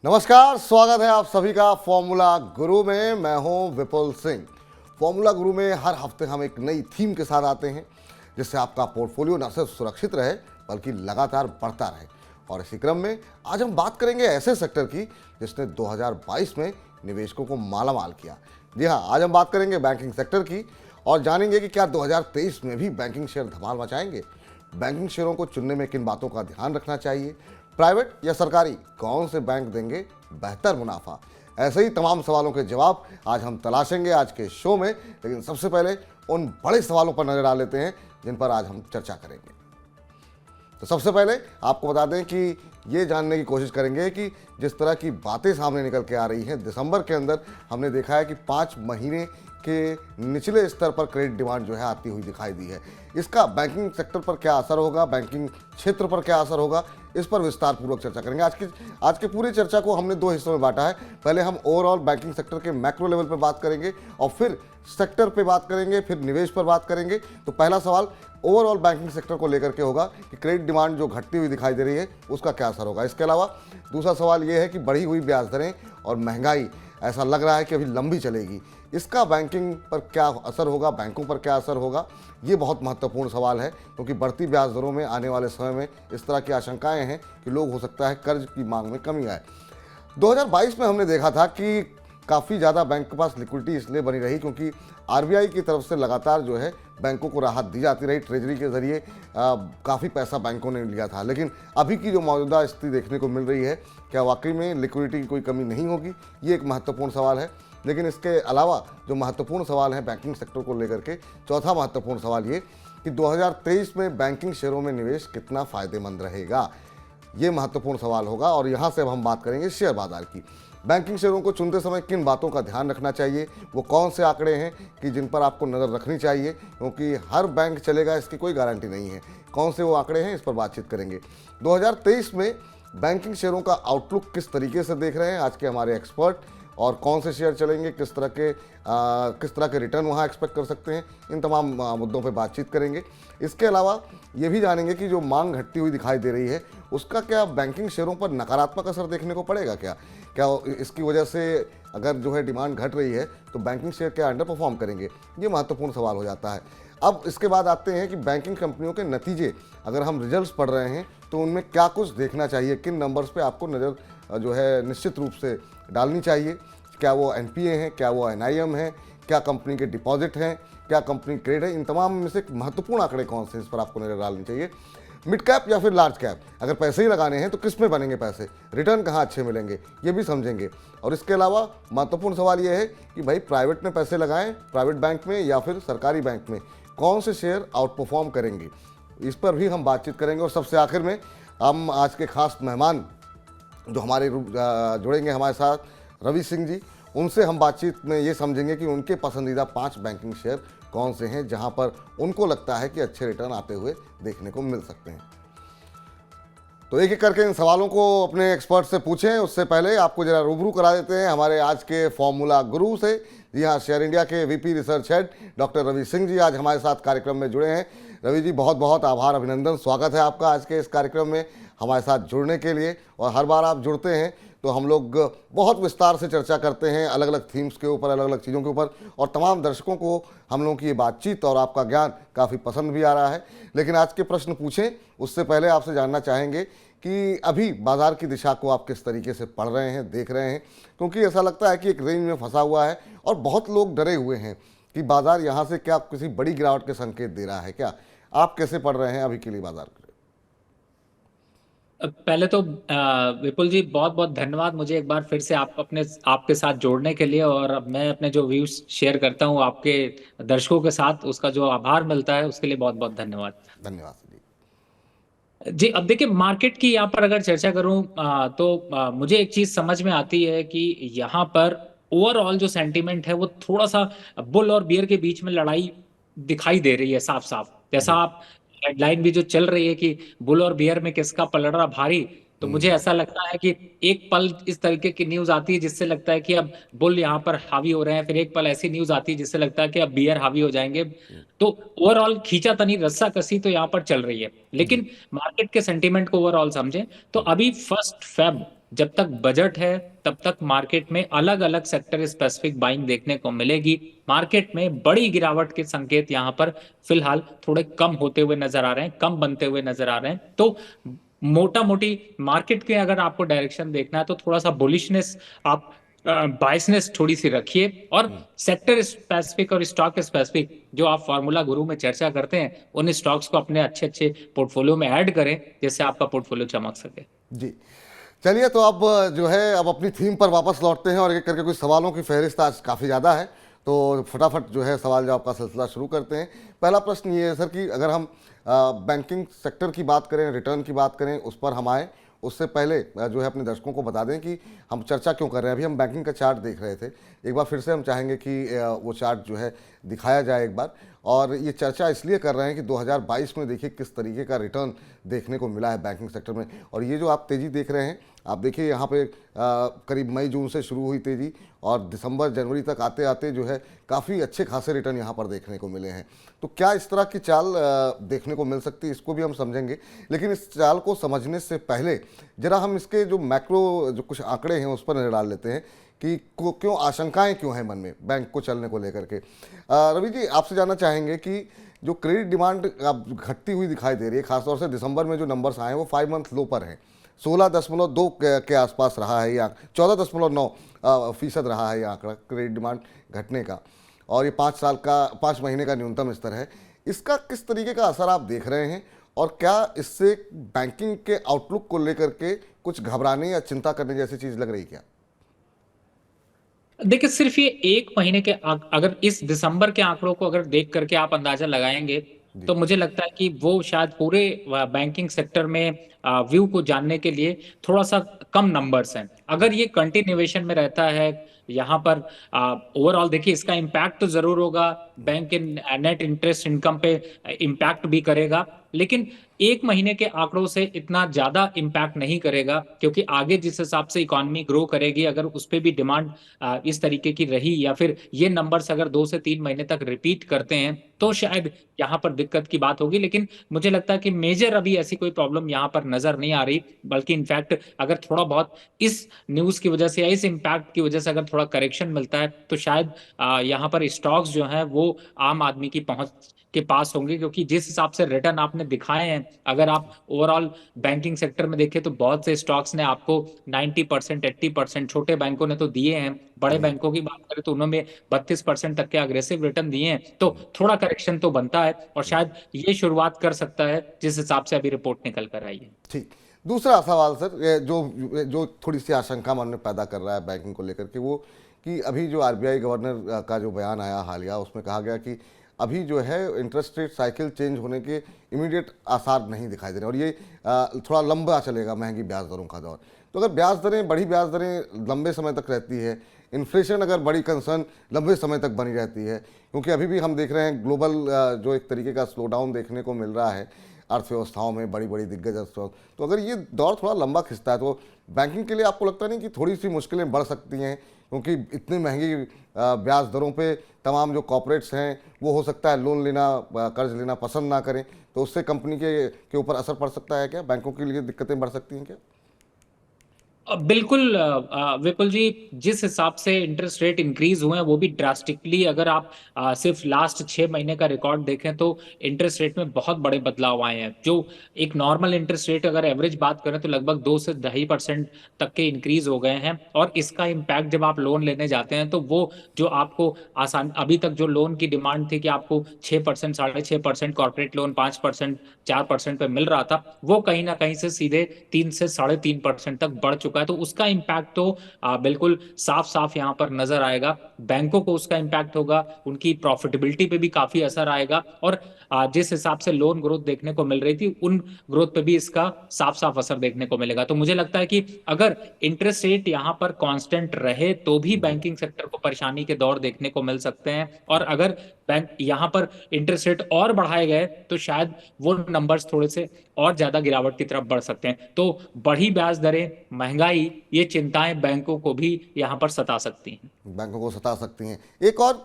नमस्कार, स्वागत है आप सभी का फॉर्मूला गुरु में। मैं हूं विपुल सिंह। फॉर्मूला गुरु में हर हफ्ते हम एक नई थीम के साथ आते हैं जिससे आपका पोर्टफोलियो न सिर्फ सुरक्षित रहे बल्कि लगातार बढ़ता रहे। और इसी क्रम में आज हम बात करेंगे ऐसे सेक्टर की जिसने 2022 में निवेशकों को मालामाल किया। जी हाँ, आज हम बात करेंगे बैंकिंग सेक्टर की और जानेंगे कि क्या 2023 में भी बैंकिंग शेयर धमाल मचाएंगे। बैंकिंग शेयरों को चुनने में किन बातों का ध्यान रखना चाहिए, प्राइवेट या सरकारी, कौन से बैंक देंगे बेहतर मुनाफा। ऐसे ही तमाम सवालों के जवाब आज हम तलाशेंगे आज के शो में। लेकिन सबसे पहले उन बड़े सवालों पर नजर डाल लेते हैं जिन पर आज हम चर्चा करेंगे। तो सबसे पहले आपको बता दें कि ये जानने की कोशिश करेंगे कि जिस तरह की बातें सामने निकल के आ रही हैं, दिसंबर के अंदर हमने देखा है कि 5 महीने के निचले स्तर पर क्रेडिट डिमांड जो है आती हुई दिखाई दी है। इसका बैंकिंग सेक्टर पर क्या असर होगा, बैंकिंग क्षेत्र पर क्या असर होगा, इस पर विस्तार पूर्वक चर्चा करेंगे। आज के पूरी चर्चा को हमने 2 हिस्सों में बांटा है। पहले हम ओवरऑल बैंकिंग सेक्टर के मैक्रो लेवल पर बात करेंगे और फिर सेक्टर पे बात करेंगे, फिर निवेश पर बात करेंगे। तो पहला सवाल ओवरऑल बैंकिंग सेक्टर को लेकर के होगा कि क्रेडिट डिमांड जो घटती हुई दिखाई दे रही है उसका क्या असर होगा। इसके अलावा दूसरा सवाल ये है कि बढ़ी हुई ब्याज दरें और महंगाई ऐसा लग रहा है कि अभी लंबी चलेगी, इसका बैंकिंग पर क्या असर होगा, बैंकों पर क्या असर होगा। ये बहुत महत्वपूर्ण सवाल है क्योंकि बढ़ती ब्याज दरों में आने वाले समय में इस तरह की आशंकाएं हैं कि लोग हो सकता है कर्ज की मांग में कमी आए। 2022 में हमने देखा था कि काफ़ी ज़्यादा बैंक के पास लिक्विडिटी इसलिए बनी रही क्योंकि आरबीआई की तरफ से लगातार जो है बैंकों को राहत दी जाती रही। ट्रेजरी के ज़रिए काफ़ी पैसा बैंकों ने लिया था। लेकिन अभी की जो मौजूदा स्थिति देखने को मिल रही है, क्या वाकई में लिक्विडिटी की कोई कमी नहीं होगी, ये एक महत्वपूर्ण सवाल है। लेकिन इसके अलावा जो महत्वपूर्ण सवाल है बैंकिंग सेक्टर को लेकर के, चौथा महत्वपूर्ण सवाल ये कि 2023 में बैंकिंग शेयरों में निवेश कितना फ़ायदेमंद रहेगा, ये महत्वपूर्ण सवाल होगा। और यहाँ से अब हम बात करेंगे शेयर बाजार की। बैंकिंग शेयरों को चुनते समय किन बातों का ध्यान रखना चाहिए, वो कौन से आंकड़े हैं कि जिन पर आपको नज़र रखनी चाहिए, क्योंकि हर बैंक चलेगा इसकी कोई गारंटी नहीं है। कौन से वो आंकड़े हैं, इस पर बातचीत करेंगे। 2023 में बैंकिंग शेयरों का आउटलुक किस तरीके से देख रहे हैं आज के हमारे एक्सपर्ट, और कौन से शेयर चलेंगे, किस तरह के रिटर्न वहाँ एक्सपेक्ट कर सकते हैं, इन तमाम मुद्दों पे बातचीत करेंगे। इसके अलावा ये भी जानेंगे कि जो मांग घटती हुई दिखाई दे रही है उसका क्या बैंकिंग शेयरों पर नकारात्मक असर देखने को पड़ेगा। क्या इसकी वजह से अगर जो है डिमांड घट रही है तो बैंकिंग शेयर क्या अंडर परफॉर्म करेंगे, ये महत्वपूर्ण सवाल हो जाता है। अब इसके बाद आते हैं कि बैंकिंग कंपनियों के नतीजे, अगर हम रिजल्ट्स पढ़ रहे हैं तो उनमें क्या कुछ देखना चाहिए, किन नंबर्स पे आपको नज़र जो है निश्चित रूप से डालनी चाहिए। क्या वो एनपीए हैं, क्या वो एनआईएम है, क्या कंपनी के डिपॉजिट हैं, क्या कंपनी ट्रेड है, इन तमाम में से महत्वपूर्ण आंकड़े कौन से, इस पर आपको नज़र डालनी चाहिए। मिड कैप या फिर लार्ज कैप, अगर पैसे ही लगाने हैं तो किस में बनेंगे पैसे, रिटर्न कहाँ अच्छे मिलेंगे, ये भी समझेंगे। और इसके अलावा महत्वपूर्ण सवाल ये है कि भाई प्राइवेट में पैसे लगाएं, प्राइवेट बैंक में या फिर सरकारी बैंक में, कौन से शेयर आउट परफॉर्म करेंगे, इस पर भी हम बातचीत करेंगे। और सबसे आखिर में हम आज के खास मेहमान जो हमारे जुड़ेंगे हमारे साथ, रवि सिंह जी, उनसे हम बातचीत में ये समझेंगे कि उनके पसंदीदा 5 बैंकिंग शेयर कौन से हैं जहां पर उनको लगता है कि अच्छे रिटर्न आते हुए देखने को मिल सकते हैं। तो एक एक करके इन सवालों को अपने एक्सपर्ट से पूछें, उससे पहले आपको जरा रूबरू करा देते हैं हमारे आज के फॉर्मूला गुरु से। जी हाँ, शेयर इंडिया के VP research head doctor Ravi Singh ji आज हमारे साथ कार्यक्रम में जुड़े हैं। रवि जी, बहुत बहुत आभार, अभिनंदन, स्वागत है आपका आज के इस कार्यक्रम में हमारे साथ जुड़ने के लिए। और हर बार आप जुड़ते हैं तो हम लोग बहुत विस्तार से चर्चा करते हैं अलग अलग थीम्स के ऊपर, अलग अलग चीज़ों के ऊपर, और तमाम दर्शकों को हम लोगों की ये बातचीत और आपका ज्ञान काफ़ी पसंद भी आ रहा है। लेकिन आज के प्रश्न पूछें उससे पहले आपसे जानना चाहेंगे कि अभी बाज़ार की दिशा को आप किस तरीके से पढ़ रहे हैं, देख रहे हैं, क्योंकि ऐसा लगता है कि एक रेंज में फंसा हुआ है और बहुत लोग डरे हुए हैं कि बाज़ार यहाँ से क्या किसी बड़ी गिरावट के संकेत दे रहा है। क्या आप कैसे पढ़ रहे हैं अभी के लिए बाज़ार को? पहले तो विपुल जी, बहुत बहुत धन्यवाद मुझे एक बार फिर से आपके साथ जोड़ने के लिए। और अब मैं अपने जो व्यूज शेयर करता हूँ आपके दर्शकों के साथ, उसका जो आभार मिलता है उसके लिए बहुत बहुत धन्यवाद। धन्यवाद जी। जी, अब देखिए, मार्केट की यहाँ पर अगर चर्चा करूँ तो मुझे एक चीज समझ में आती है कि यहाँ पर ओवरऑल जो सेंटीमेंट है वो थोड़ा सा बुल और बियर के बीच में लड़ाई दिखाई दे रही है साफ साफ। जैसा जी। आप हेडलाइन भी जो चल रही है कि बुल और बियर में किसका पलड़ा भारी, तो मुझे ऐसा लगता है कि एक पल इस तरीके की न्यूज आती है जिससे लगता है कि अब बुल यहाँ पर हावी हो रहे हैं, फिर एक पल ऐसी न्यूज आती है जिससे लगता है कि अब बियर हावी हो जाएंगे। तो ओवरऑल खींचातानी रस्सा कसी तो यहाँ पर चल रही है। जी। लेकिन मार्केट के सेंटीमेंट को ओवरऑल समझें तो अभी 1 फरवरी जब तक बजट है तब तक मार्केट में अलग अलग सेक्टर स्पेसिफिक बाइंग देखने को मिलेगी। मार्केट में बड़ी गिरावट के संकेत यहाँ पर फिलहाल थोड़े कम होते हुए नजर आ रहे हैं, कम बनते हुए नजर आ रहे हैं। तो मोटा मोटी मार्केट के अगर आपको डायरेक्शन देखना है तो थोड़ा सा बुलिशनेस, आप बायसनेस थोड़ी सी रखिए, और सेक्टर स्पेसिफिक और स्टॉक स्पेसिफिक जो आप फार्मूला गुरु में चर्चा करते हैं उन स्टॉक्स को अपने अच्छे अच्छे पोर्टफोलियो में ऐड करें, जिससे आपका पोर्टफोलियो चमक सके। जी, चलिए तो अब जो है अब अपनी थीम पर वापस लौटते हैं और एक करके कुछ सवालों की फहरिस्त आज काफ़ी ज़्यादा है, तो फटाफट जो है सवाल जवाब का सिलसिला शुरू करते हैं। पहला प्रश्न ये है सर कि अगर हम बैंकिंग सेक्टर की बात करें, रिटर्न की बात करें, उस पर हम आए, उससे पहले जो है अपने दर्शकों को बता दें कि हम चर्चा क्यों कर रहे हैं। अभी हम बैंकिंग का चार्ट देख रहे थे, एक बार फिर से हम चाहेंगे कि वो चार्ट जो है दिखाया जाए एक बार। और ये चर्चा इसलिए कर रहे हैं कि 2022 में देखिए किस तरीके का रिटर्न देखने को मिला है बैंकिंग सेक्टर में। और ये जो आप तेज़ी देख रहे हैं, आप देखिए यहाँ पे करीब मई जून से शुरू हुई तेज़ी और दिसंबर जनवरी तक आते आते जो है काफ़ी अच्छे खासे रिटर्न यहाँ पर देखने को मिले हैं। तो क्या इस तरह की चाल देखने को मिल सकती है, इसको भी हम समझेंगे। लेकिन इस चाल को समझने से पहले जरा हम इसके जो मैक्रो जो कुछ आंकड़े हैं उस पर नजर डाल लेते हैं कि क्यों आशंकाएं क्यों हैं मन में बैंक को चलने को लेकर के। रवि जी, आपसे जानना चाहेंगे कि जो क्रेडिट डिमांड अब घटती हुई दिखाई दे रही है, खासतौर से दिसंबर में जो नंबर्स आए हैं वो 5 मंथ लो पर हैं। 16.2 के आसपास रहा है, या 14.9% रहा है ये आंकड़ा क्रेडिट डिमांड घटने का, और ये 5 महीने का न्यूनतम स्तर है। इसका किस तरीके का असर आप देख रहे हैं, और क्या इससे बैंकिंग के आउटलुक को लेकर के कुछ घबराने या चिंता करने जैसी चीज लग रही क्या? देखिए, सिर्फ ये एक महीने के अगर इस दिसंबर के आंकड़ों को अगर देख करके आप अंदाजा लगाएंगे जी। तो मुझे लगता है कि वो शायद पूरे बैंकिंग सेक्टर में व्यू को जानने के लिए थोड़ा सा कम नंबर्स हैं। अगर ये कंटिन्यूएशन में रहता है यहाँ पर, ओवरऑल देखिए इसका इम्पैक्ट तो जरूर होगा, बैंक के नेट इंटरेस्ट इनकम पे इम्पैक्ट भी करेगा, लेकिन एक महीने के आंकड़ों से इतना ज्यादा इम्पैक्ट नहीं करेगा, क्योंकि आगे जिस हिसाब से इकोनॉमी ग्रो करेगी, अगर उस पर भी डिमांड इस तरीके की रही, या फिर ये नंबर्स अगर 2 से 3 महीने तक रिपीट करते हैं तो शायद यहाँ पर दिक्कत की बात होगी। लेकिन मुझे लगता है कि मेजर अभी ऐसी कोई प्रॉब्लम यहाँ पर नजर नहीं आ रही, बल्कि इनफैक्ट अगर थोड़ा बहुत इस न्यूज की वजह से या इस इम्पैक्ट की वजह से अगर थोड़ा करेक्शन मिलता है तो शायद यहाँ पर स्टॉक्स जो है वो आम आदमी की पहुंच के पास होंगे, क्योंकि जिस हिसाब से रिटर्न आपने दिखाए हैं, अगर आप ओवरऑल बैंकिंग सेक्टर में देखें तो बहुत से स्टॉक्स ने आपको 90%, 80%, छोटे बैंकों ने तो दिए हैं, बड़े जी। बैंकों की बात करें तो उन्होंने 32% तक के अग्रेसिव रिटर्न दिए हैं। तो थोड़ा करेक्शन तो बनता है, और शायद ये शुरुआत कर सकता है जिस हिसाब से अभी रिपोर्ट निकल कर आई है। ठीक। दूसरा सवाल सर, ये जो थोड़ी सी आशंका मन में पैदा कर रहा है बैंकिंग को लेकर के, वो कि अभी जो आरबीआई गवर्नर का जो बयान आया हालिया, उसमें कहा गया कि अभी जो है इंटरेस्ट रेट साइकिल चेंज होने के इमीडिएट आसार नहीं दिखाई दे रहे, और ये थोड़ा लंबा चलेगा महंगी ब्याज दरों का दौर। तो अगर ब्याज दरें, बड़ी ब्याज दरें लंबे समय तक रहती है, इन्फ्लेशन अगर बड़ी कंसर्न लंबे समय तक बनी रहती है, क्योंकि अभी भी हम देख रहे हैं ग्लोबल जो एक तरीके का स्लो डाउन देखने को मिल रहा है अर्थव्यवस्थाओं में, बड़ी बड़ी दिग्गज अर्थव्यवस्था, तो अगर ये दौर थोड़ा लंबा खिंचता है तो बैंकिंग के लिए आपको लगता नहीं कि थोड़ी सी मुश्किलें बढ़ सकती हैं, क्योंकि इतनी महंगी ब्याज दरों पे तमाम जो कॉर्पोरेट्स हैं वो हो सकता है लोन लेना, कर्ज लेना पसंद ना करें, तो उससे कंपनी के ऊपर असर पड़ सकता है क्या? बैंकों के लिए दिक्कतें बढ़ सकती हैं क्या? बिल्कुल विपुल जी, जिस हिसाब से इंटरेस्ट रेट इंक्रीज हुए हैं वो भी ड्रास्टिकली, अगर आप सिर्फ लास्ट 6 महीने का रिकॉर्ड देखें तो इंटरेस्ट रेट में बहुत बड़े बदलाव आए हैं। जो एक नॉर्मल इंटरेस्ट रेट अगर एवरेज बात करें तो लगभग 2 से 2.5% तक के इंक्रीज हो गए हैं, और इसका इम्पैक्ट जब आप लोन लेने जाते हैं तो वो जो आपको आसान, अभी तक जो लोन की डिमांड थी कि आपको 6%, 6.5%, कॉर्पोरेट लोन 5%, 4% पे मिल रहा था, वो कहीं ना कहीं से सीधे 3 से 3.5% तक बढ़ चुका है। तो उसका इम्पैक्ट तो बिल्कुल साफ साफ यहाँ पर नजर आएगा। बैंकों को उसका इम्पैक्ट होगा, उनकी प्रॉफिटेबिलिटी पे भी काफी असर आएगा, और जिस हिसाब से लोन ग्रोथ देखने को मिल रही थी उन ग्रोथ पे भी इसका साफ साफ असर देखने को मिलेगा। तो मुझे लगता है कि अगर इंटरेस्ट रेट यहाँ पर कांस्टेंट रहे तो भी जी। बैंकिंग सेक्टर को परेशानी के दौर देखने को मिल सकते हैं, और अगर बैंक यहाँ पर इंटरेस्ट रेट और बढ़ाए गए तो शायद वो नंबर्स थोड़े से और ज्यादा गिरावट की तरफ बढ़ सकते हैं। तो बढ़ी ब्याज दरें, महंगाई, ये चिंताएं बैंकों को भी यहाँ पर सता सकती हैं। बैंकों को सता सकती हैं। एक और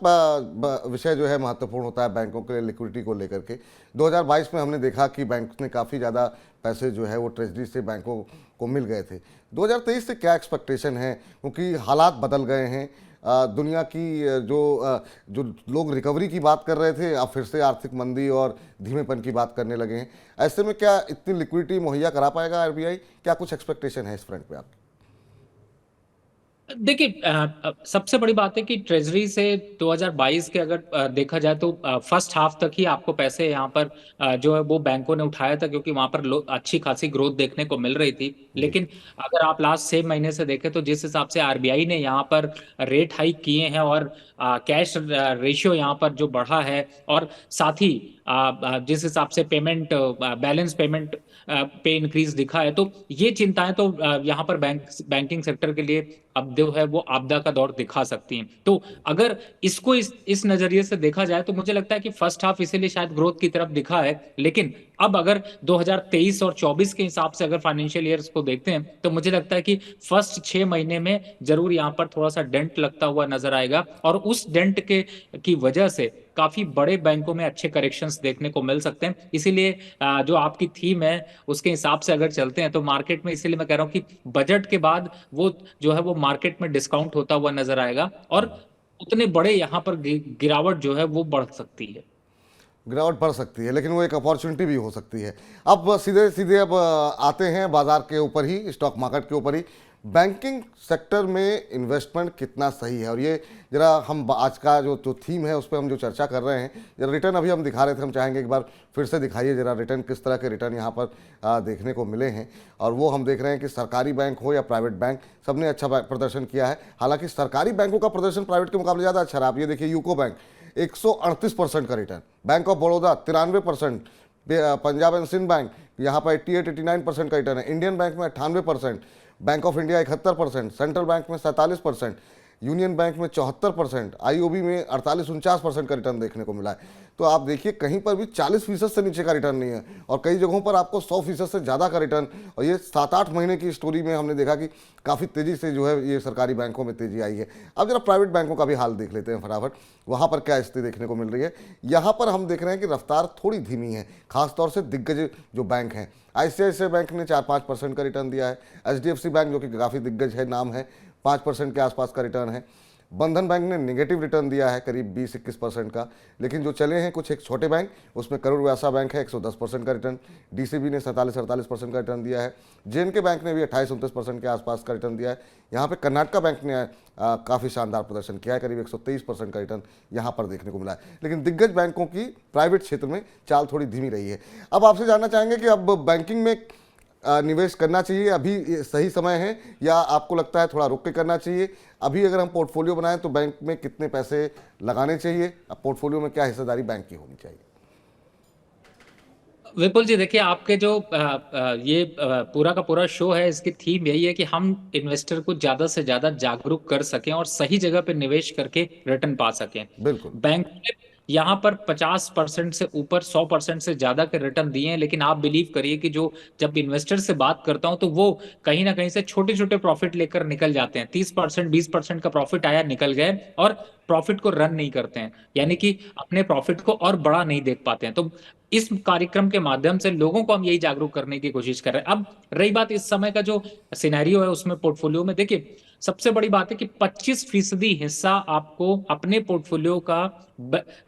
विषय जो है महत्वपूर्ण होता है बैंकों के लिए लिक्विडिटी को लेकर के। 2022 में हमने देखा कि बैंक ने काफ़ी ज़्यादा पैसे जो है वो ट्रेजरी से बैंकों को मिल गए थे। 2023 से क्या एक्सपेक्टेशन है, क्योंकि हालात बदल गए हैं। दुनिया की जो लोग रिकवरी की बात कर रहे थे, अब फिर से आर्थिक मंदी और धीमेपन की बात करने लगे हैं। ऐसे में क्या इतनी लिक्विडिटी मुहैया करा पाएगा आरबीआई? क्या कुछ एक्सपेक्टेशन है इस फ्रंट पे आपकी? देखिए, सबसे बड़ी बात है कि ट्रेजरी से 2022 के अगर देखा जाए तो फर्स्ट हाफ तक ही आपको पैसे यहाँ पर जो है वो बैंकों ने उठाया था, क्योंकि वहां पर अच्छी खासी ग्रोथ देखने को मिल रही थी। जी। लेकिन अगर आप लास्ट 6 महीने से देखें तो जिस हिसाब से आरबीआई ने यहाँ पर रेट हाइक किए हैं और कैश रेशियो यहाँ पर जो बढ़ा है, और साथ ही जिस हिसाब से पेमेंट बैलेंस पेमेंट पे इंक्रीज दिखा है, तो ये चिंताएं तो यहाँ पर बैंकिंग सेक्टर के लिए अब जो है वो आपदा का दौर दिखा सकती हैं। तो अगर इसको इस नजरिए से देखा जाए तो मुझे लगता है कि फर्स्ट हाफ इसीलिए शायद ग्रोथ की तरफ दिखा है। लेकिन अब अगर 2023 और 24 के हिसाब से अगर फाइनेंशियल ईयर्स को देखते हैं तो मुझे लगता है कि फर्स्ट 6 महीने में जरूर यहाँ पर थोड़ा सा डेंट लगता हुआ नजर आएगा, और उस डेंट के की वजह से काफी बड़े बैंकों में अच्छे करेक्शंस देखने को मिल सकते हैं। इसीलिए जो आपकी थीम है उसके हिसाब से अगर चलते हैं तो मार्केट में, इसीलिए मैं कह रहा हूँ कि बजट के बाद वो जो है वो मार्केट में डिस्काउंट होता हुआ नजर आएगा, और उतने बड़े यहाँ पर गिरावट जो है वो बढ़ सकती है। गिरावट बढ़ सकती है, लेकिन वो एक अपॉर्चुनिटी भी हो सकती है। अब सीधे सीधे अब आते हैं बाजार के ऊपर ही, स्टॉक मार्केट के ऊपर ही। बैंकिंग सेक्टर में इन्वेस्टमेंट कितना सही है, और ये जरा हम आज का जो थीम है उस पर हम जो चर्चा कर रहे हैं, जरा रिटर्न अभी हम दिखा रहे थे, हम चाहेंगे एक बार फिर से दिखाइए जरा रिटर्न, किस तरह के रिटर्न यहाँ पर देखने को मिले हैं। और वो हम देख रहे हैं कि सरकारी बैंक हो या प्राइवेट बैंक, सबने अच्छा प्रदर्शन किया है। हालांकि सरकारी बैंकों का प्रदर्शन प्राइवेट के मुकाबले ज़्यादा अच्छा रहा। आप ये देखिए, यूको बैंक 138% का return, bank of Baroda 93%, Punjab and Sind bank यहाँ पर 88-89% का रिटर्न है, इंडियन बैंक में 98%, bank of India 71%, central bank में 47%, यूनियन बैंक में 74%, आईओबी में 48-49% का रिटर्न देखने को मिला है। तो आप देखिए कहीं पर भी 40% से नीचे का रिटर्न नहीं है, और कई जगहों पर आपको 100% से ज़्यादा का रिटर्न। और ये 7-8 महीने की स्टोरी में हमने देखा कि काफ़ी तेज़ी से जो है ये सरकारी बैंकों में तेज़ी आई है। अब जरा प्राइवेट बैंकों का भी हाल देख लेते हैं फटाफट, वहाँ पर क्या स्थिति देखने को मिल रही है। यहाँ पर हम देख रहे हैं कि रफ्तार थोड़ी धीमी है, खासतौर से दिग्गज जो बैंक हैं। आईसीआईसीआई बैंक ने 4-5% का रिटर्न दिया है। एचडीएफसी बैंक जो कि काफ़ी दिग्गज है, नाम है, 5% के आसपास का रिटर्न है। बंधन बैंक ने नेगेटिव रिटर्न दिया है करीब 20-21% का। लेकिन जो चले हैं कुछ एक छोटे बैंक, उसमें करूर व्यासा बैंक है 110% का रिटर्न, डीसीबी ने 47-48% का रिटर्न दिया है, जेएनके बैंक ने भी 28-29% के आसपास का रिटर्न दिया है। यहाँ पे कर्नाटका बैंक ने काफ़ी शानदार प्रदर्शन किया है, करीब 123% का रिटर्न यहाँ पर देखने को मिला है। लेकिन दिग्गज बैंकों की प्राइवेट क्षेत्र में चाल थोड़ी धीमी रही है। अब आपसे जानना चाहेंगे कि अब बैंकिंग में निवेश करना चाहिए, अभी सही समय है, या आपको लगता है थोड़ा रुक के करना चाहिए? अभी अगर हम पोर्टफोलियो बनाएं तो बैंक में कितने पैसे लगाने चाहिए? अब पोर्टफोलियो में क्या हिस्सेदारी बैंक की होनी चाहिए? विपुल जी, देखिए, आपके जो ये पूरा का पूरा शो है, इसकी थीम यही है कि हम इन्वेस्टर को ज्यादा से ज्यादा जागरूक कर सकें और सही जगह पे निवेश करके रिटर्न पा सकें। बिल्कुल। बैंक ने यहाँ पर 50% से ऊपर, 100% से ज्यादा के रिटर्न दिए हैं, लेकिन आप बिलीव करिए कि जो जब इन्वेस्टर से बात करता हूं तो वो कहीं ना कहीं से छोटे छोटे प्रॉफिट लेकर निकल जाते हैं। 30%, 20% का प्रॉफिट आया, निकल गए, और प्रॉफिट को रन नहीं करते हैं, यानी कि अपने प्रॉफिट को और बड़ा नहीं देख पाते हैं। तो इस कार्यक्रम के माध्यम से लोगों को हम यही जागरूक करने की कोशिश कर रहे हैं। अब रही बात इस समय का जो सिनेरियो है उसमें पोर्टफोलियो में, देखिए, सबसे बड़ी बात है कि 25% हिस्सा आपको अपने पोर्टफोलियो का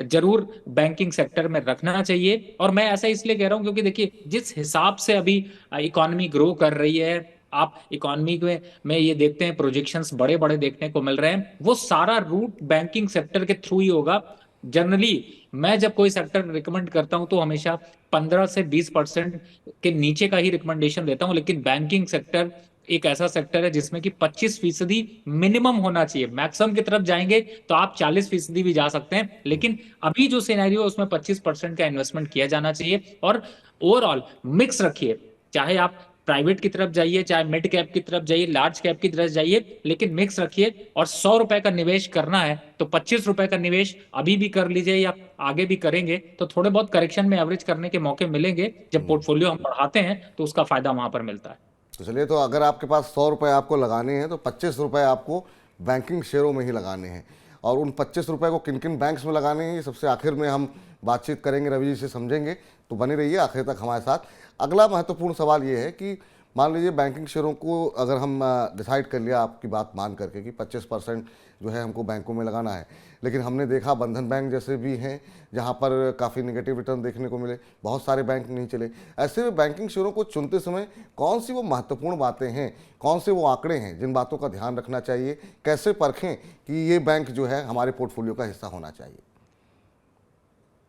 जरूर बैंकिंग सेक्टर में रखना चाहिए। और मैं ऐसा इसलिए कह रहा हूं क्योंकि देखिए, जिस हिसाब से अभी इकोनॉमी ग्रो कर रही है, आप इकोनॉमी में ये देखते हैं प्रोजेक्शंस बड़े बड़े देखने को मिल रहे हैं, वो सारा रूट बैंकिंग सेक्टर के थ्रू ही होगा। जनरली मैं जब कोई सेक्टर रिकमेंड करता हूं तो हमेशा 15 से 20% के नीचे का ही रिकमेंडेशन देता हूं, लेकिन बैंकिंग सेक्टर एक ऐसा सेक्टर है जिसमें कि 25% मिनिमम होना चाहिए। मैक्सिमम की तरफ जाएंगे तो आप 40% भी जा सकते हैं, लेकिन अभी जो सिनेरियो है उसमें 25% का इन्वेस्टमेंट किया जाना चाहिए। और ओवरऑल मिक्स रखिए, चाहे आप प्राइवेट की तरफ जाइए, चाहे मिड कैप की तरफ जाइए, लार्ज कैप की तरफ जाइए, लेकिन मिक्स रखिए। और 100 रुपए का निवेश करना है तो 25 रुपए का निवेश अभी भी कर लीजिए या आगे भी करेंगे तो थोड़े बहुत करेक्शन में एवरेज करने के मौके मिलेंगे। जब पोर्टफोलियो हम बढ़ाते हैं तो उसका फायदा वहां पर मिलता है। तो चलिए, तो अगर आपके पास 100 रुपये आपको लगाने हैं तो 25 रुपये आपको बैंकिंग शेयरों में ही लगाने हैं। और उन 25 रुपये को किन किन बैंक्स में लगाने हैं, ये सबसे आखिर में हम बातचीत करेंगे, रवि जी से समझेंगे। तो बने रहिए आखिर तक हमारे साथ। अगला महत्वपूर्ण सवाल ये है कि मान लीजिए बैंकिंग शेयरों को अगर हम डिसाइड कर लिया आपकी बात मान करके कि 25% जो है हमको बैंकों में लगाना है, लेकिन हमने देखा बंधन बैंक जैसे भी हैं जहां पर काफ़ी नेगेटिव रिटर्न देखने को मिले, बहुत सारे बैंक नहीं चले। ऐसे में बैंकिंग शेयरों को चुनते समय कौन सी वो महत्वपूर्ण बातें हैं, कौन से वो आंकड़े हैं जिन बातों का ध्यान रखना चाहिए, कैसे परखें कि ये बैंक जो है हमारे पोर्टफोलियो का हिस्सा होना चाहिए?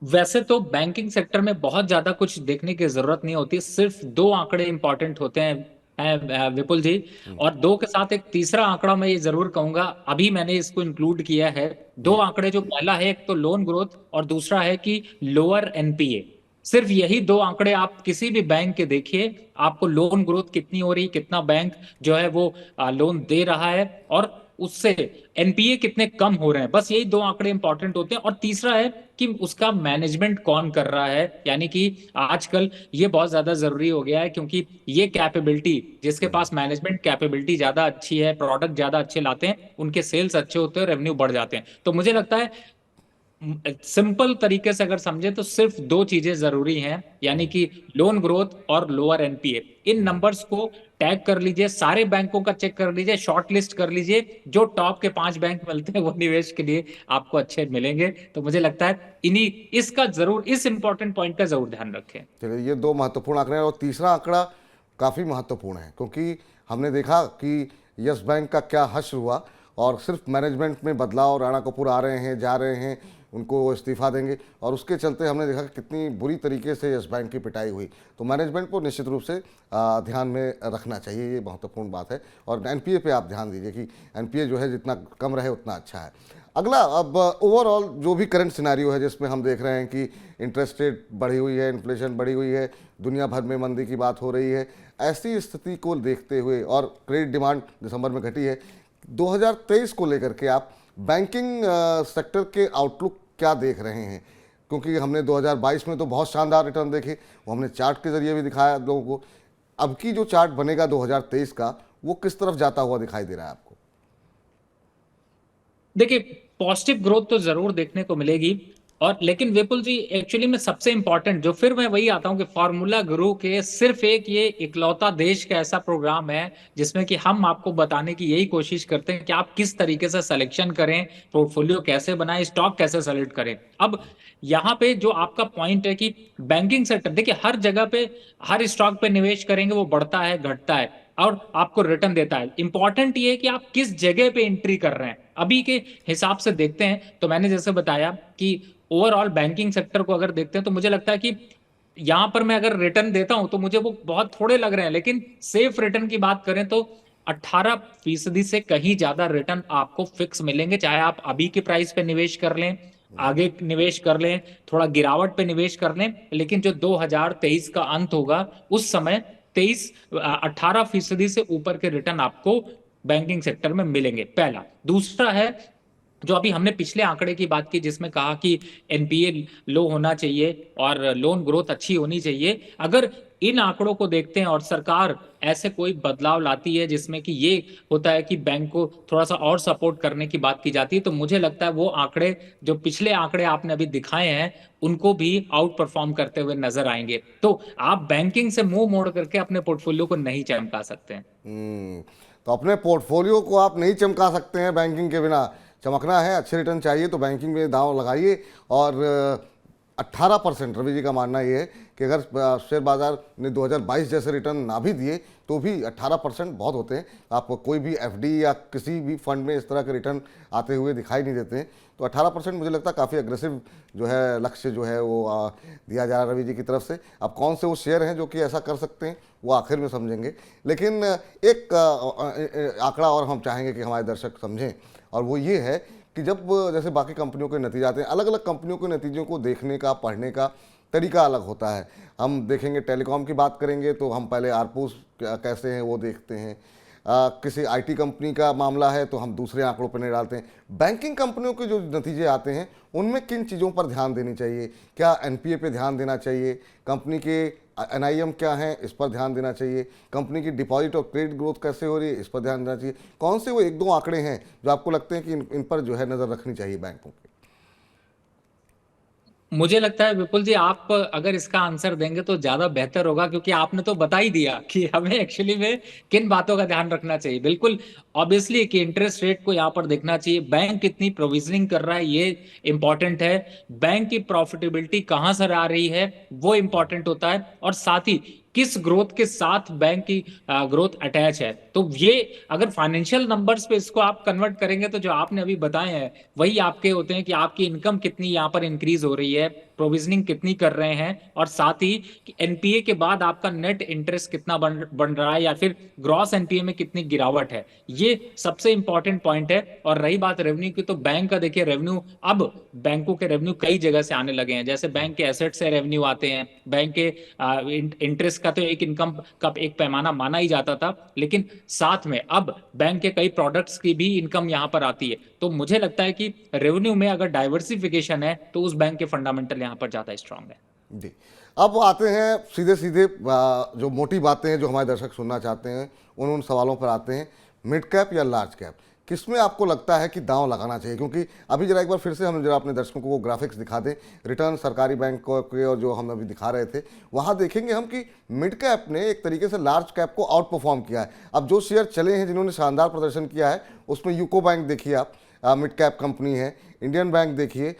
वैसे तो बैंकिंग सेक्टर में बहुत ज्यादा कुछ देखने की जरूरत नहीं होती, सिर्फ दो आंकड़े इंपॉर्टेंट होते हैं विपुल जी। और दो के साथ एक तीसरा आंकड़ा मैं ये जरूर कहूंगा, अभी मैंने इसको इंक्लूड किया है। दो आंकड़े, जो पहला है एक तो लोन ग्रोथ और दूसरा है कि लोअर एनपीए। सिर्फ यही दो आंकड़े आप किसी भी बैंक के देखिए, आपको लोन ग्रोथ कितनी हो रही, कितना बैंक जो है वो लोन दे रहा है, और उससे एनपीए कितने कम हो रहे हैं। बस यही दो आंकड़े इंपॉर्टेंट होते हैं। और तीसरा है कि उसका मैनेजमेंट कौन कर रहा है, यानी कि आजकल ये बहुत ज्यादा जरूरी हो गया है, क्योंकि ये कैपेबिलिटी, जिसके पास मैनेजमेंट कैपेबिलिटी ज्यादा अच्छी है, प्रोडक्ट ज्यादा अच्छे लाते हैं, उनके सेल्स अच्छे होते हैं, रेवेन्यू बढ़ जाते हैं। तो मुझे लगता है सिंपल तरीके से अगर समझे तो सिर्फ दो चीजें जरूरी हैं, यानी कि लोन ग्रोथ और लोअर एनपीए। इन नंबर्स को टैग कर लीजिए, सारे बैंकों का चेक कर लीजिए, शॉर्ट लिस्ट कर लीजिए, जो टॉप के 5 बैंक मिलते हैं वो निवेश के लिए आपको अच्छे मिलेंगे। तो मुझे लगता है इन्हीं इसका जरूर, इस इंपॉर्टेंट पॉइंट का जरूर ध्यान रखें। चलिए, ये दो महत्वपूर्ण आंकड़े हैं और तीसरा आंकड़ा काफ़ी महत्वपूर्ण है, क्योंकि हमने देखा कि यस बैंक का क्या हश्र हुआ और सिर्फ मैनेजमेंट में बदलाव, राणा कपूर आ रहे हैं, जा रहे हैं, उनको इस्तीफा देंगे, और उसके चलते हमने देखा कि कितनी बुरी तरीके से यस बैंक की पिटाई हुई। तो मैनेजमेंट को निश्चित रूप से ध्यान में रखना चाहिए, ये महत्वपूर्ण बात है। और एनपीए पे आप ध्यान दीजिए कि एनपीए जो है जितना कम रहे उतना अच्छा है। अगला, अब ओवरऑल जो भी करंट सिनारियो है जिसमें हम देख रहे हैं कि इंटरेस्ट रेट बढ़ी हुई है, इन्फ्लेशन बढ़ी हुई है, दुनिया भर में मंदी की बात हो रही है, ऐसी स्थिति को देखते हुए और क्रेडिट डिमांड दिसंबर में घटी है, 2023 को लेकर के आप बैंकिंग सेक्टर के आउटलुक क्या देख रहे हैं? क्योंकि हमने 2022 में तो बहुत शानदार रिटर्न देखे, वो हमने चार्ट के जरिए भी दिखाया लोगों को। अब की जो चार्ट बनेगा 2023 का, वो किस तरफ जाता हुआ दिखाई दे रहा है आपको? देखिए, पॉजिटिव ग्रोथ तो जरूर देखने को मिलेगी। और लेकिन विपुल जी, एक्चुअली में सबसे इंपॉर्टेंट जो, फिर मैं वही आता हूं कि फॉर्मूला गुरु के सिर्फ एक ये इकलौता देश का ऐसा प्रोग्राम है जिसमें कि हम आपको बताने की यही कोशिश करते हैं कि आप किस तरीके से सिलेक्शन करें, पोर्टफोलियो कैसे बनाएं, स्टॉक कैसे सेलेक्ट करें। अब यहाँ पे जो आपका पॉइंट है कि बैंकिंग सेक्टर, देखिए हर जगह पे, हर स्टॉक पे निवेश करेंगे वो बढ़ता है, घटता है और आपको रिटर्न देता है। इंपॉर्टेंट ये है कि आप किस जगह पे एंट्री कर रहे हैं। अभी के हिसाब से देखते हैं तो मैंने जैसे बताया कि ओवरऑल बैंकिंग सेक्टर को अगर देखते हैं तो मुझे लगता है कि यहां पर मैं अगर रिटर्न देता हूं तो मुझे वो बहुत थोड़े लग रहे हैं, लेकिन सेफ रिटर्न की बात करें तो 18% से कहीं ज्यादा रिटर्न आपको फिक्स मिलेंगे, चाहे आप अभी के प्राइस पे निवेश कर लें, आगे निवेश कर लें, थोड़ा गिरावट पे निवेश कर लें, लेकिन जो 2023 का अंत होगा उस समय 18% से ऊपर के रिटर्न आपको बैंकिंग सेक्टर में मिलेंगे, पहला। दूसरा है, जो अभी हमने पिछले आंकड़े की बात की जिसमें कहा कि एनपीए लो होना चाहिए और लोन ग्रोथ अच्छी होनी चाहिए, अगर इन आंकड़ों को देखते हैं और सरकार ऐसे कोई बदलाव लाती है जिसमें कि ये होता है कि बैंक को थोड़ा सा और सपोर्ट करने की बात की जाती है, तो मुझे लगता है वो आंकड़े, जो पिछले आंकड़े आपने अभी दिखाए हैं, उनको भी आउट परफॉर्म करते हुए नजर आएंगे। तो आप बैंकिंग से मुंह मोड़ करके अपने पोर्टफोलियो को नहीं चमका सकते हैं। तो अपने पोर्टफोलियो को आप नहीं चमका सकते हैं बैंकिंग के बिना। चमकना है, अच्छे रिटर्न चाहिए तो बैंकिंग में दांव लगाइए। और 18%, रवि जी का मानना ये है कि अगर शेयर बाजार ने 2022 जैसे रिटर्न ना भी दिए तो भी 18% बहुत होते हैं। आपको कोई भी एफडी या किसी भी फंड में इस तरह के रिटर्न आते हुए दिखाई नहीं देते हैं। तो 18% मुझे लगता है काफ़ी अग्रेसिव जो है लक्ष्य जो है वो दिया जा रहा है रवि जी की तरफ से। अब कौन से वो शेयर हैं जो कि ऐसा कर सकते हैं वो आखिर में समझेंगे, लेकिन एक आंकड़ा और हम चाहेंगे कि हमारे दर्शक समझें, और वो ये है कि जब जैसे बाकी कंपनियों के नतीजे आते हैं, अलग अलग कंपनियों के नतीजों को देखने का, पढ़ने का तरीका अलग होता है। हम देखेंगे टेलीकॉम की बात करेंगे तो हम पहले आरपूस कैसे हैं वो देखते हैं। किसी आईटी कंपनी का मामला है तो हम दूसरे आंकड़ों पर नहीं डालते हैं। बैंकिंग कंपनियों के जो नतीजे आते हैं उनमें किन चीज़ों पर ध्यान देनी चाहिए? क्या एनपीए पे ध्यान देना चाहिए? कंपनी के एनआईएम क्या है इस पर ध्यान देना चाहिए? कंपनी की डिपॉजिट और क्रेडिट ग्रोथ कैसे हो रही है इस पर ध्यान देना चाहिए? कौन से वो एक दो आंकड़े हैं जो आपको लगते हैं कि इन पर जो है नज़र रखनी चाहिए बैंकों की? मुझे लगता है विपुल जी, आप अगर इसका आंसर देंगे तो ज्यादा बेहतर होगा, क्योंकि आपने तो बता ही दिया कि हमें एक्चुअली में किन बातों का ध्यान रखना चाहिए। बिल्कुल ऑब्वियसली कि इंटरेस्ट रेट को यहाँ पर देखना चाहिए, बैंक कितनी प्रोविजनिंग कर रहा है ये इंपॉर्टेंट है, बैंक की प्रॉफिटेबिलिटी कहाँ से आ रही है वो इंपॉर्टेंट होता है, और साथ ही किस ग्रोथ के साथ बैंक की ग्रोथ अटैच है। तो ये अगर फाइनेंशियल नंबर्स पे इसको आप कन्वर्ट करेंगे तो जो आपने अभी बताए हैं वही आपके होते हैं कि आपकी इनकम कितनी यहाँ पर इंक्रीज हो रही है, प्रोविजनिंग कितनी कर रहे हैं, और साथ ही एनपीए के बाद आपका नेट इंटरेस्ट कितना बन रहा है, या फिर ग्रॉस एनपीए में कितनी गिरावट है। ये सबसे इंपॉर्टेंट पॉइंट है। और रही बात रेवेन्यू की, तो बैंक का देखिए रेवेन्यू, अब बैंकों के रेवेन्यू कई जगह से आने लगे हैं। जैसे बैंक के एसेट से रेवेन्यू आते हैं, बैंक के इंटरेस्ट का तो एक इनकम का एक पैमाना माना ही जाता था, लेकिन साथ में अब बैंक के कई प्रोडक्ट्स की भी इनकम यहाँ पर आती है। तो मुझे लगता है कि रेवेन्यू में अगर डाइवर्सिफिकेशन है तो उस बैंक के फंडामेंटल यहाँ पर ज्यादा स्ट्रांग है। जी। अब आते हैं सीधे सीधे जो मोटी बातें हैं जो हमारे दर्शक सुनना चाहते हैं उन सवालों पर आते हैं। मिड कैप या लार्ज कैप, किसमें आपको लगता है कि दांव लगाना चाहिए? क्योंकि अभी जरा एक बार फिर से हम जरा अपने दर्शकों को वो ग्राफिक्स दिखा दें, रिटर्न सरकारी बैंक के और जो हम अभी दिखा रहे थे वहाँ देखेंगे हम कि मिड कैप ने एक तरीके से लार्ज कैप को आउट परफॉर्म किया है। अब जो शेयर चले हैं जिन्होंने शानदार प्रदर्शन किया है उसमें यूको बैंक देखिए आप, मिड कैप कंपनी है। इंडियन बैंक देखिए,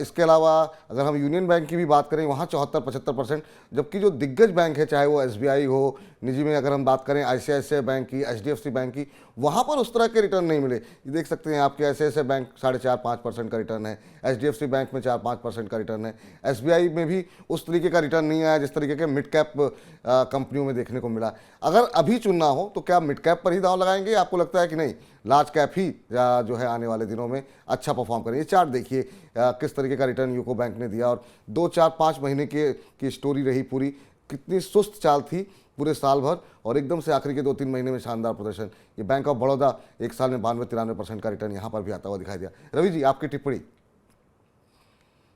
इसके अलावा अगर हम यूनियन बैंक की भी बात करें वहाँ 74-75%, जबकि जो दिग्गज बैंक है चाहे वो एसबीआई हो, निजी में अगर हम बात करें आईसीआईसीआई बैंक की, एचडीएफसी बैंक की, वहाँ पर उस तरह के रिटर्न नहीं मिले। ये देख सकते हैं आपके आईसीआईसीआई बैंक 4.5-5% का रिटर्न है, एचडीएफसी बैंक में 4-5% का रिटर्न है, एसबीआई में भी उस तरीके का रिटर्न नहीं आया जिस तरीके के मिड कैप कंपनियों में देखने को मिला। अगर अभी चुनना हो तो क्या मिड कैप पर ही दांव लगाएंगे? आपको लगता है कि नहीं लार्ज कैप ही जो है आने वाले दिनों में अच्छा परफॉर्म करें? ये चार्ट देखिए किस तरीके का रिटर्न यूको बैंक ने दिया, और 2-4-5 महीने की स्टोरी रही पूरी, कितनी सुस्त चाल थी पूरे साल भर, और एकदम से आखिरी के 2-3 महीने में शानदार प्रदर्शन। ये बैंक ऑफ बड़ौदा एक साल में 92-93% का रिटर्न यहाँ पर भी आता हुआ दिखाई दिया। रवि जी, आपकी टिप्पणी।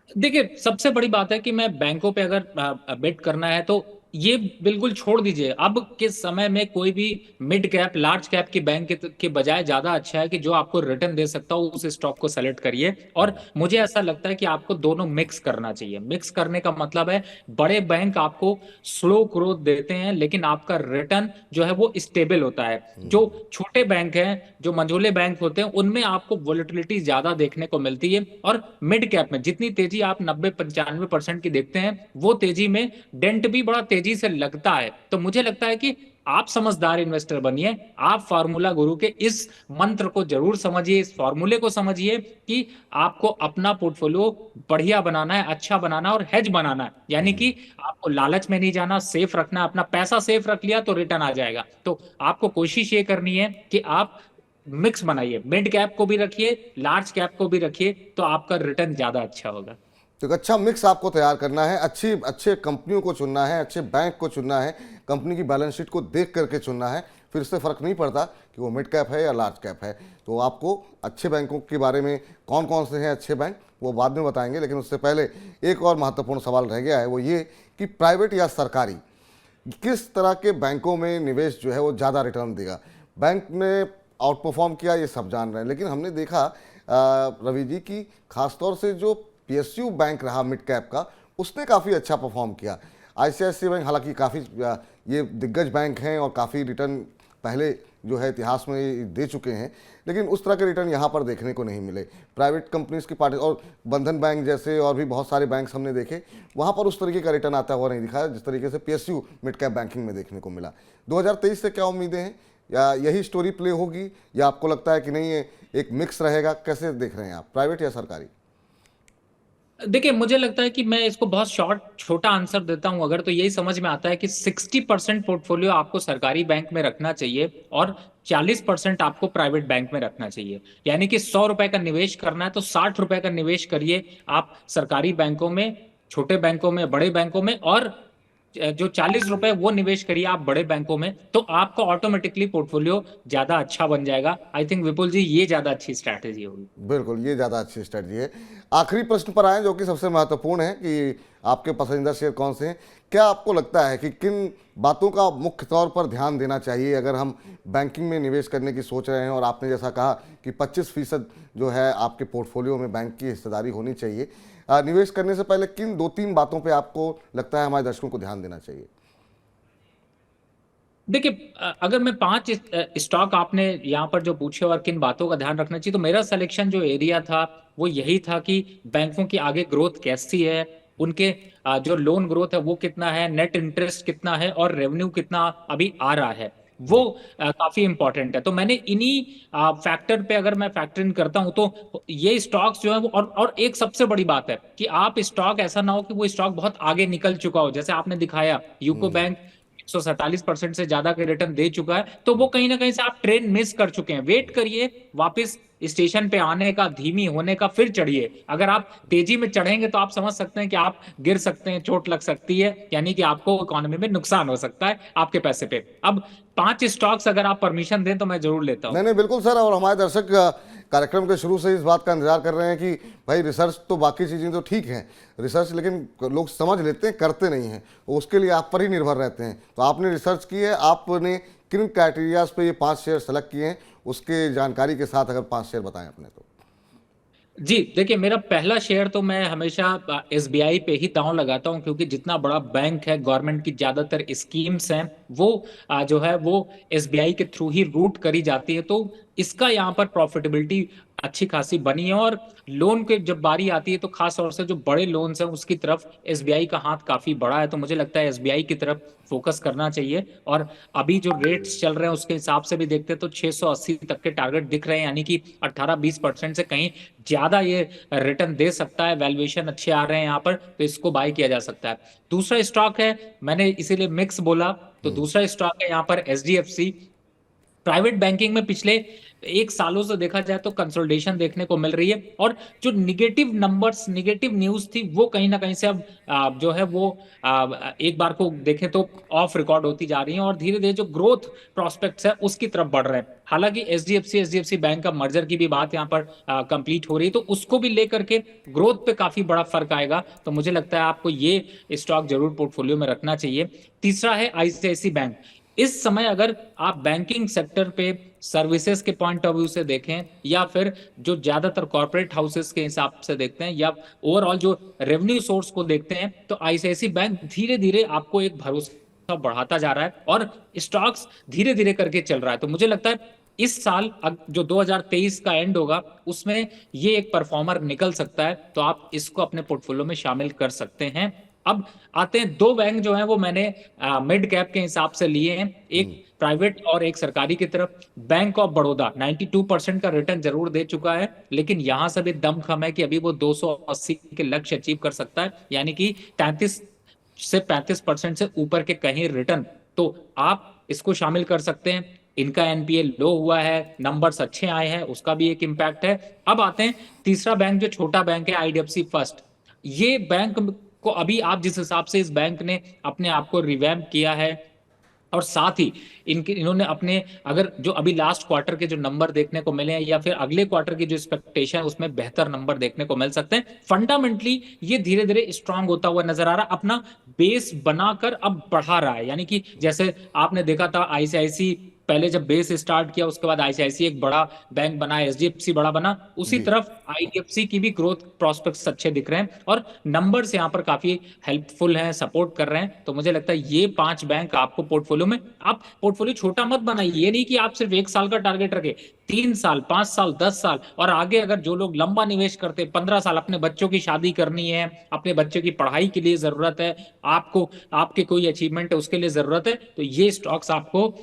देखिए सबसे बड़ी बात है कि मैं बैंकों पे अगर बेट करना है तो ये बिल्कुल छोड़ दीजिए। अब के समय में कोई भी मिड कैप लार्ज कैप की बैंक के बजाय ज्यादा अच्छा है कि जो आपको रिटर्न दे सकता हो उस स्टॉक को सेलेक्ट करिए। और मुझे ऐसा लगता है कि आपको दोनों मिक्स करना चाहिए। मिक्स करने का मतलब है बड़े बैंक आपको स्लो ग्रोथ देते हैं लेकिन आपका रिटर्न जो है वो स्टेबल होता है। जो छोटे बैंक हैं, जो मंझोले बैंक होते हैं, उनमें आपको वोलेटिलिटी ज्यादा देखने को मिलती है। और मिड कैप में जितनी तेजी आप 90-95% की देखते हैं वो तेजी में डेंट भी बड़ा तेजी से लगता है। तो मुझे लगता है कि आप समझदार इन्वेस्टर बनिए, आप फार्मूला गुरु के इस मंत्र को जरूर समझिए, इस फार्मूले को समझिए कि आपको अपना पोर्टफोलियो बढ़िया बनाना है, अच्छा बनाना है और हेज बनाना है। यानी कि आपको लालच में नहीं जाना, सेफ रखना है। अपना पैसा सेफ रख लिया तो रिटर्न आ जाएगा। तो आपको कोशिश ये करनी है कि आप मिक्स बनाइए, मिड कैप को भी रखिए, लार्ज कैप को भी रखिए, तो आपका रिटर्न ज्यादा अच्छा होगा। तो एक अच्छा मिक्स आपको तैयार करना है, अच्छी अच्छे कंपनियों को चुनना है, अच्छे बैंक को चुनना है, कंपनी की बैलेंस शीट को देख करके चुनना है। फिर से फ़र्क नहीं पड़ता कि वो मिड कैप है या लार्ज कैप है। तो आपको अच्छे बैंकों के बारे में कौन कौन से हैं अच्छे बैंक वो बाद में बताएंगे, लेकिन उससे पहले एक और महत्वपूर्ण सवाल रह गया है, वो ये कि प्राइवेट या सरकारी किस तरह के बैंकों में निवेश जो है वो ज़्यादा रिटर्न देगा। बैंक ने आउट परफॉर्म किया ये सब जान रहे हैं, लेकिन हमने देखा रवि जी की खासतौर से जो पीएसयू बैंक रहा मिड कैप का उसने काफ़ी अच्छा परफॉर्म किया। आईसीआईसीआई बैंक हालांकि काफ़ी ये दिग्गज बैंक हैं और काफ़ी रिटर्न पहले जो है इतिहास में दे चुके हैं, लेकिन उस तरह के रिटर्न यहाँ पर देखने को नहीं मिले। प्राइवेट कंपनीज की पार्टी और बंधन बैंक जैसे और भी बहुत सारे बैंक्स हमने देखे, वहाँ पर उस तरीके का रिटर्न आता हुआ नहीं दिखा जिस तरीके से पीएसयू मिड कैप बैंकिंग में देखने को मिला। 2023 से क्या उम्मीदें हैं? या यही स्टोरी प्ले होगी या आपको लगता है कि नहीं ये एक मिक्स रहेगा? कैसे देख रहे हैं आप, प्राइवेट या सरकारी? देखिए मुझे लगता है कि मैं इसको बहुत छोटा आंसर देता हूं अगर, तो यही समझ में आता है कि 60% पोर्टफोलियो आपको सरकारी बैंक में रखना चाहिए और 40% आपको प्राइवेट बैंक में रखना चाहिए। यानी कि 100 रुपए का निवेश करना है तो 60 रुपए का निवेश करिए आप सरकारी बैंकों में, छोटे बैंकों में, बड़े बैंकों में, और जो 40 रुपए वो निवेश करिए आप बड़े बैंकों में, तो आपका ऑटोमेटिकली पोर्टफोलियो ज्यादा अच्छा बन जाएगा। आई थिंक विपुल जी ये ज्यादा अच्छी स्ट्रैटेजी होगी। बिल्कुल, ये ज़्यादा अच्छी स्ट्रेटजी है। आखिरी प्रश्न पर आए, जो कि सबसे महत्वपूर्ण है कि आपके पसंदीदा शेयर कौन से हैं। क्या आपको लगता है कि किन बातों का मुख्य तौर पर ध्यान देना चाहिए अगर हम बैंकिंग में निवेश करने की सोच रहे हैं? और आपने जैसा कहा कि 25% जो है आपके पोर्टफोलियो में बैंक की हिस्सेदारी होनी चाहिए। निवेश करने से पहले किन 2-3 बातों पे आपको लगता है हमारे दर्शकों को ध्यान देना चाहिए? देखिए, अगर मैं 5 स्टॉक आपने यहाँ पर जो पूछे और किन बातों का ध्यान रखना चाहिए, तो मेरा सिलेक्शन जो एरिया था वो यही था कि बैंकों की आगे ग्रोथ कैसी है, उनके जो लोन ग्रोथ है वो कितना है, नेट इंटरेस्ट कितना है, और रेवेन्यू कितना अभी आ रहा है, वो काफी इंपॉर्टेंट है। तो मैंने इन्हीं फैक्टर पे अगर मैं फैक्टर इन करता हूं तो ये स्टॉक्स जो है वो, और एक सबसे बड़ी बात है कि आप स्टॉक ऐसा ना हो कि वो स्टॉक बहुत आगे निकल चुका हो, जैसे आपने दिखाया यूको बैंक 147% से ज्यादा के रिटर्न दे चुका है, तो वो कहीं ना कहीं से आप ट्रेन मिस कर चुके हैं। वेट करिए वापस स्टेशन पे आने का, धीमी होने का, फिर चढ़िए। अगर आप तेजी में चढ़ेंगे तो आप समझ सकते हैं कि आप गिर सकते हैं, चोट लग सकती है, यानी कि आपको इकोनॉमी में नुकसान हो सकता है आपके पैसे पे। अब 5 स्टॉक्स अगर आप परमिशन दें तो मैं जरूर लेता हूं। नहीं नहीं, बिल्कुल सर। और हमारे दर्शक कार्यक्रम के शुरू से इस बात का इंतजार कर रहे हैं कि भाई रिसर्च तो, बाकी चीज़ें तो ठीक हैं रिसर्च, लेकिन लोग समझ लेते हैं, करते नहीं हैं। उसके लिए आप पर ही निर्भर रहते हैं। तो आपने रिसर्च की है, आपने किन क्राइटेरियाज पे ये 5 शेयर सेलेक्ट किए हैं, उसके जानकारी के साथ अगर 5 शेयर बताएं अपने तो। जी देखिए, मेरा पहला शेयर तो मैं हमेशा एसबीआई पे ही दांव लगाता हूं, क्योंकि जितना बड़ा बैंक है, गवर्नमेंट की ज्यादातर स्कीम्स हैं वो जो है वो एसबीआई के थ्रू ही रूट करी जाती है, तो इसका यहाँ पर प्रॉफिटेबिलिटी अच्छी खासी बनी है। और लोन के जब बारी आती है तो खास तौर से जो बड़े लोन्स हैं उसकी तरफ एसबीआई का हाथ काफी बड़ा है, तो मुझे लगता है एसबीआई की तरफ फोकस करना चाहिए। और अभी जो रेट्स चल रहे हैं उसके हिसाब से भी देखते हैं तो 680 तक के टारगेट दिख रहे हैं, यानी कि 18-20% से कहीं ज्यादा ये रिटर्न दे सकता है। वैल्यूएशन अच्छे आ रहे हैं यहाँ पर, तो इसको बाय किया जा सकता है। दूसरा स्टॉक है, मैंने इसीलिए मिक्स बोला, तो दूसरा स्टॉक है यहाँ पर एचडीएफसी। प्राइवेट बैंकिंग में पिछले 1 सालों से देखा जाए तो कंसोलिडेशन देखने को मिल रही है, और जो निगेटिव नंबर्स, निगेटिव न्यूज थी वो कहीं ना कहीं से अब जो है वो एक बार को देखें तो ऑफ रिकॉर्ड होती जा रही है, और धीरे धीरे जो ग्रोथ प्रोस्पेक्ट्स है उसकी तरफ बढ़ रहे हैं। हालांकि एचडीएफसी बैंक का मर्जर की भी बात यहाँ पर कंप्लीट हो रही है, तो उसको भी लेकर के ग्रोथ पे काफी बड़ा फर्क आएगा, तो मुझे लगता है आपको ये स्टॉक जरूर पोर्टफोलियो में रखना चाहिए। तीसरा है आईसीआईसी बैंक। इस समय अगर आप बैंकिंग सेक्टर पे सर्विसेज के पॉइंट ऑफ व्यू से देखें, या फिर जो ज्यादातर कॉर्पोरेट हाउसेस के हिसाब से देखते हैं, या ओवरऑल जो रेवेन्यू सोर्स को देखते हैं, तो आईसीआईसी बैंक धीरे धीरे आपको एक भरोसा बढ़ाता जा रहा है, और स्टॉक्स धीरे धीरे करके चल रहा है। तो मुझे लगता है इस साल जो 2023 का एंड होगा उसमें ये एक परफॉर्मर निकल सकता है, तो आप इसको अपने पोर्टफोलियो में शामिल कर सकते हैं। अब आते हैं, 2 बैंक जो हैं वो मैंने मिड कैप के हिसाब से लिए हैं, एक प्राइवेट और एक सरकारी की तरफ। बैंक ऑफ बड़ौदा 92% का रिटर्न जरूर दे चुका है, लेकिन यहां से भी दम खम है कि अभी वो 280 के लक्ष्य अचीव कर सकता है, यानी कि 33 से 35% से ऊपर के कहीं रिटर्न, तो आप इसको शामिल कर सकते हैं। इनका एनपीए लो हुआ है, नंबर्स अच्छे आए हैं, उसका भी एक इम्पैक्ट है। अब आते हैं तीसरा बैंक, जो छोटा बैंक है, आईडीएफसी फर्स्ट। ये बैंक को अभी आप जिस हिसाब से इस बैंक ने अपने आप को रिवैम्प किया है, और साथ ही इन्होंने अपने, अगर जो अभी लास्ट क्वार्टर के जो नंबर देखने को मिले हैं, या फिर अगले क्वार्टर की जो एक्सपेक्टेशन है उसमें बेहतर नंबर देखने को मिल सकते हैं। फंडामेंटली ये धीरे धीरे स्ट्रांग होता हुआ नजर आ रहा है, अपना बेस बनाकर अब बढ़ा रहा है। यानी कि जैसे आपने देखा था आईसीआईसी पहले जब बेस स्टार्ट किया, उसके बाद आईसीआईसी एक बड़ा बैंक बना, एचडीएफसी बड़ा बना, उसी तरफ आईडीएफसी की भी ग्रोथ प्रोस्पेक्ट्स अच्छे दिख रहे हैं, और नंबर्स यहाँ पर काफी हेल्पफुल हैं, सपोर्ट कर रहे हैं। तो मुझे लगता है ये 5 बैंक आपको पोर्टफोलियो में, आप पोर्टफोलियो छोटा मत बनाइए, ये नहीं कि आप सिर्फ 1 साल का टारगेट रखे, 3 साल, 5 साल, 10 साल, और आगे अगर जो लोग लंबा निवेश करते 15 साल, अपने बच्चों की शादी करनी है, अपने बच्चों की पढ़ाई के लिए जरूरत है, आपको आपके कोई अचीवमेंट है उसके लिए जरूरत है, तो ये स्टॉक्स आपको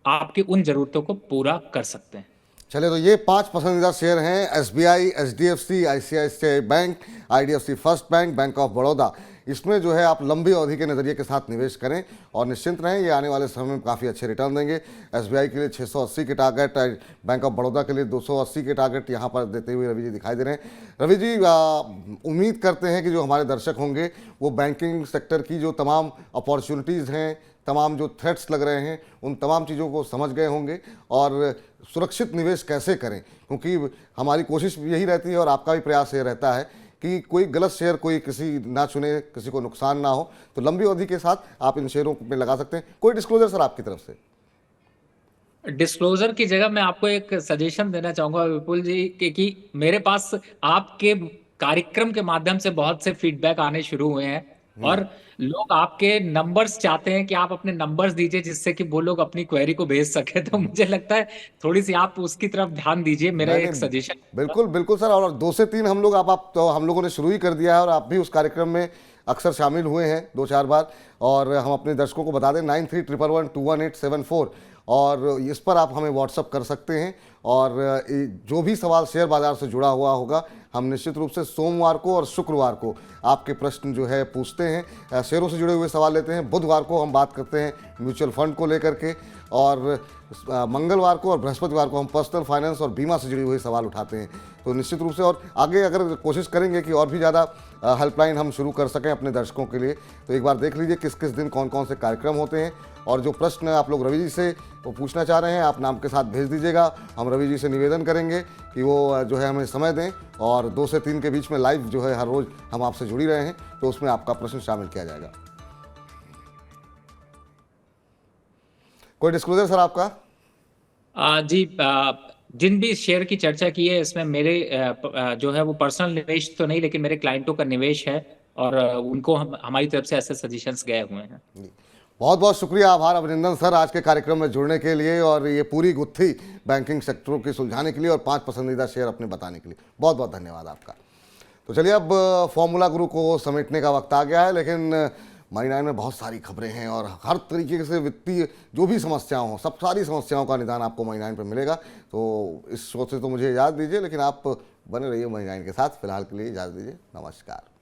आपकी उन जरूरतों को पूरा कर सकते हैं। चलिए, तो ये 5 पसंदीदा शेयर हैं, SBI, HDFC, ICICI bank, IDFC first bank, bank of Baroda. इसमें जो है आप लंबी अवधि के नज़रिए के साथ निवेश करें और निश्चिंत रहें, ये आने वाले समय में काफ़ी अच्छे रिटर्न देंगे। एसबीआई के लिए 680 के टारगेट, बैंक ऑफ बड़ौदा के लिए 280 के टारगेट यहाँ पर देते हुए रवि जी दिखाई दे रहे हैं। रवि जी, उम्मीद करते हैं कि जो हमारे दर्शक होंगे वो बैंकिंग सेक्टर की जो तमाम अपॉर्चुनिटीज़ हैं, तमाम जो थ्रेट्स लग रहे हैं, उन तमाम चीज़ों को समझ गए होंगे और सुरक्षित निवेश कैसे करें, क्योंकि हमारी कोशिश यही रहती है और आपका भी प्रयास ये रहता है कि कोई गलत शेयर कोई किसी ना चुने, किसी को नुकसान ना हो। तो लंबी अवधि के साथ आप इन शेयरों में लगा सकते हैं। कोई डिस्क्लोजर सर आपकी तरफ से? डिस्क्लोजर की जगह मैं आपको एक सजेशन देना चाहूंगा विपुल जी कि मेरे पास आपके कार्यक्रम के माध्यम से बहुत से फीडबैक आने शुरू हुए हैं और लोग आपके नंबर्स चाहते हैं कि आप अपने नंबर्स दीजिए जिससे कि वो लोग अपनी क्वेरी को भेज सके। तो मुझे लगता है थोड़ी सी आप उसकी तरफ ध्यान दीजिए, मेरा नहीं एक नहीं, सजेशन। बिल्कुल बिल्कुल सर। और 2 से 3 हम लोग आप तो हम लोगों ने शुरू ही कर दिया है और आप भी उस कार्यक्रम में अक्सर शामिल हुए हैं 2-4 बार। और हम अपने दर्शकों को बता दें 9311121874 और इस पर आप हमें व्हाट्सअप कर सकते हैं और जो भी सवाल शेयर बाजार से जुड़ा हुआ होगा हम निश्चित रूप से सोमवार को और शुक्रवार को आपके प्रश्न जो है पूछते हैं, शेयरों से जुड़े हुए सवाल लेते हैं। बुधवार को हम बात करते हैं म्यूचुअल फंड को लेकर के और मंगलवार को और बृहस्पतिवार को हम पर्सनल फाइनेंस और बीमा से जुड़े हुए सवाल उठाते हैं। तो निश्चित रूप से और आगे अगर कोशिश करेंगे कि और भी ज़्यादा हेल्पलाइन हम शुरू कर सकें अपने दर्शकों के लिए। तो एक बार देख लीजिए किस किस दिन कौन कौन से कार्यक्रम होते हैं और जो प्रश्न आप लोग रवि जी से वो पूछना चाह रहे हैं आप नाम के साथ भेज दीजिएगा। हम रवि जी से निवेदन करेंगे कि वो जो है हमें समय दें और 2 से 3 के बीच में लाइव जो है हर रोज़ हम आपसे जुड़ी रहे हैं, तो उसमें आपका प्रश्न शामिल किया जाएगा। कोई डिस्क्लोजर सर आपका? जी, जिन भी शेयर की चर्चा की है इसमें मेरे जो है वो पर्सनल निवेश तो नहीं, लेकिन मेरे क्लाइंटों का निवेश है और उनको हमारी तरफ से ऐसे सजेशंस गए हुए हैं। बहुत बहुत शुक्रिया, आभार, अभिनंदन सर आज के कार्यक्रम में जुड़ने के लिए और ये पूरी गुत्थी बैंकिंग सेक्टरों की सुलझाने के लिए और 5 पसंदीदा शेयर अपने बताने के लिए बहुत बहुत धन्यवाद आपका। तो चलिए अब फॉर्मूला गुरु को समेटने का वक्त आ गया है, लेकिन मनी 9 में बहुत सारी खबरें हैं और हर तरीके से वित्तीय जो भी समस्याओं हो सब सारी समस्याओं का निदान आपको मनी 9 पर मिलेगा। तो इस शो से तो मुझे इजाज़त दीजिए, लेकिन आप बने रहिए मनी 9 के साथ। फिलहाल के लिए इजाज़त दीजिए, नमस्कार।